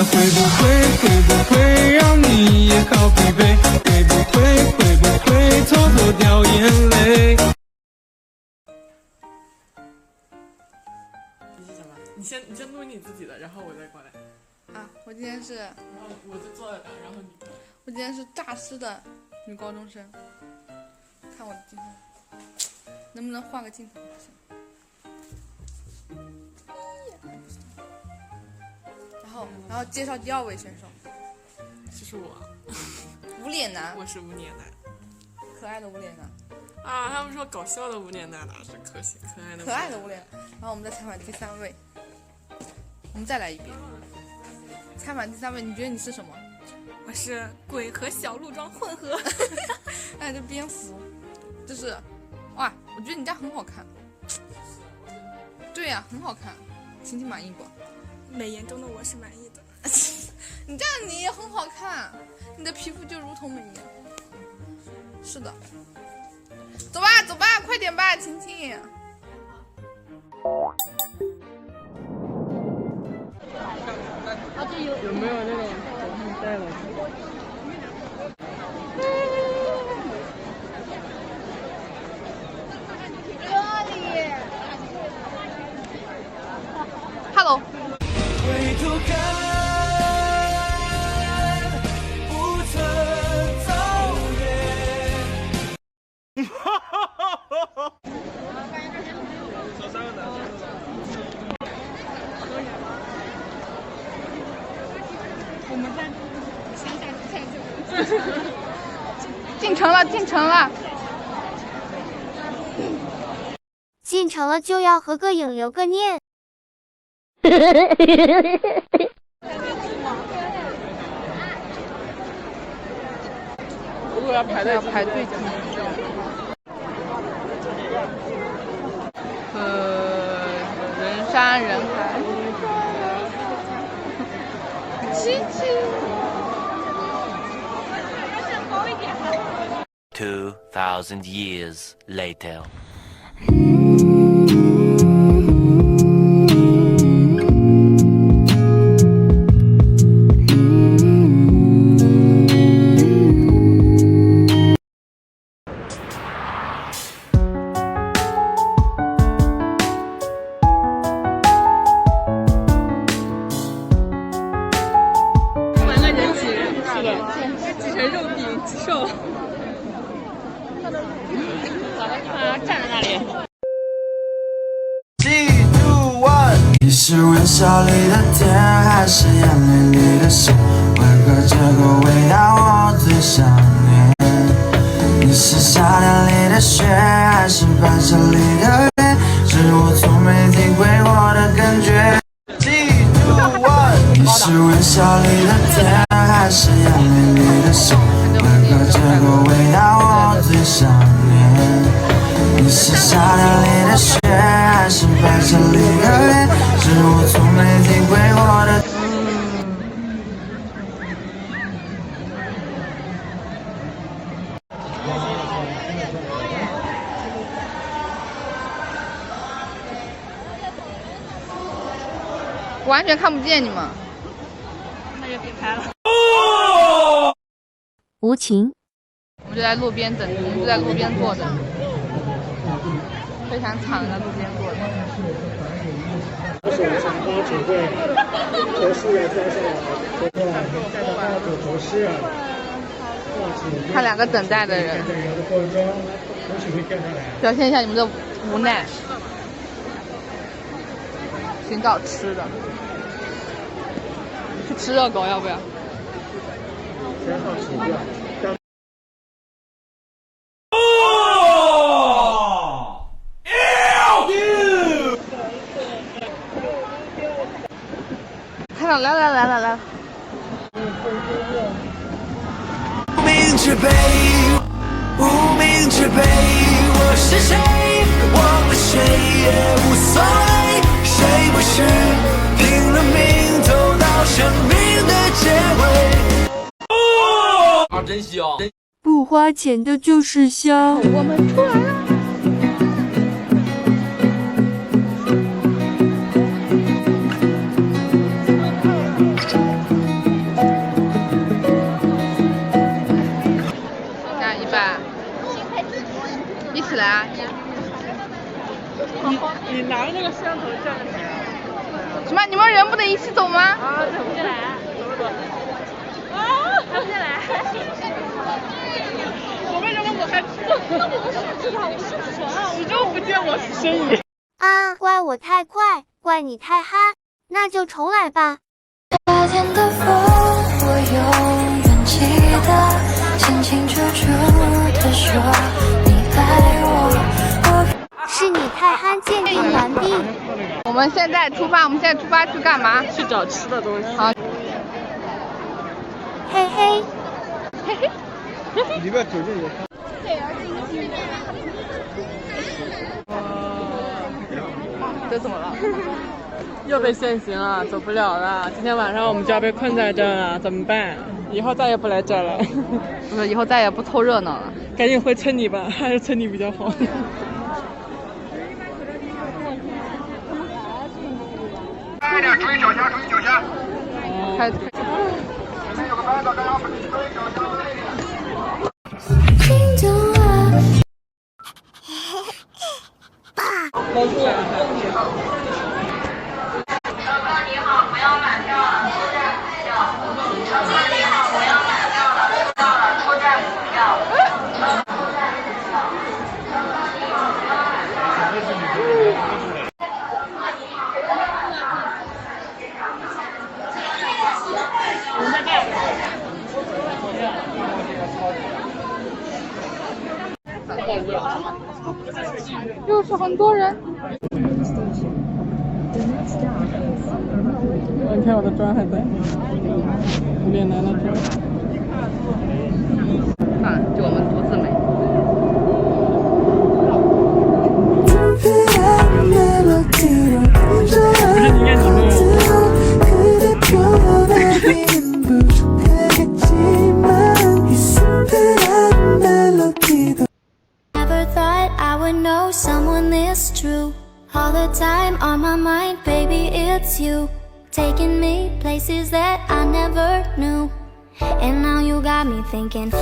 会让你也好疲惫？会不会偷偷掉眼泪？你是什么？你先录你自己的，然后我再过来。啊，我今天是，然后我就坐在那，然后你。我今天是诈尸的女高中生。看我的镜头，能不能换个镜头？然后介绍第二位选手，这是我，无脸男。我是无脸男，可爱的无脸男。啊，他们说搞笑的无脸男哪是可爱的？可爱的无脸。然后我们再采访第三位，我们再来一遍。采访第三位，你觉得你是什么？我是鬼和小鹿装混合。哎，这蝙蝠，就是，哇，我觉得你家很好看。对呀、很好看，晴晴满意不？美颜中的我是满意的。你这样你也很好看，你的皮肤就如同美颜。是的，走吧走吧，快点吧，晴晴。有没有那种手上戴了？Hello。回头看，不曾早恋。我们在乡下菜就进城了，进城了。进城了就要合个影留个念。如果要排队进去。人山人海。亲亲。2,000 years later. 你是微笑里的甜，还是眼泪里的咸？为何这个味道我最想念？你是夏天里的雪，还是白昼里的月？是我从没体会过的感觉。你是微笑里的甜，还是眼泪里的咸？为何这个味道我最想念？你是夏天里的雪，还是白昼里的月？是我从没体会过的。完全看不见你们。那就别拍了。无情。我们就在路边等，我们就在路边坐着，非常惨的在路边坐着。手长花只会头饰啊，戴上头饰啊。看两个等待的人，表现一下你们的无奈。寻找吃的，去吃热狗要不要？看到来。无名之辈，无名之辈，我是谁？忘了谁也无所谓，谁不是拼了命走到生命的结尾？真香！不花钱的就是香。我们出来了。那个摄像头站着谁啊？什么？你们人不得一起走吗？啊，走不进来，走。啊，走不进来。我为什么我还知道？我是知道，我是神啊！始终不见我是身影。啊，怪我太快，怪你太憨，那就重来吧。夏天的风，我永远记得，清清楚楚地说你爱我。是你太憨，鉴定完毕。我们现在出发去干嘛？去找吃的东西。好。嘿嘿。嘿嘿。里边走这个。这怎么了？又被限行了，走不了了。今天晚上我们就要被困在这儿了，怎么办？以后再也不来这儿了。不是，以后再也不凑热闹了。赶紧回村里吧，还是村里比较好。快点，注意脚下，注意脚下。开。前面有个班子，大家注意脚下。没事。你好，不要买票了，出站补票。你好，不要买票了，出站补票。又是很多人。你看我的妆还在，有点难的妆。看，就我们独自美。不是你看你Never thought I would know someone this true. All the time on my mind, baby, it's you. Taking me places that I never knew. And now you got me thinking,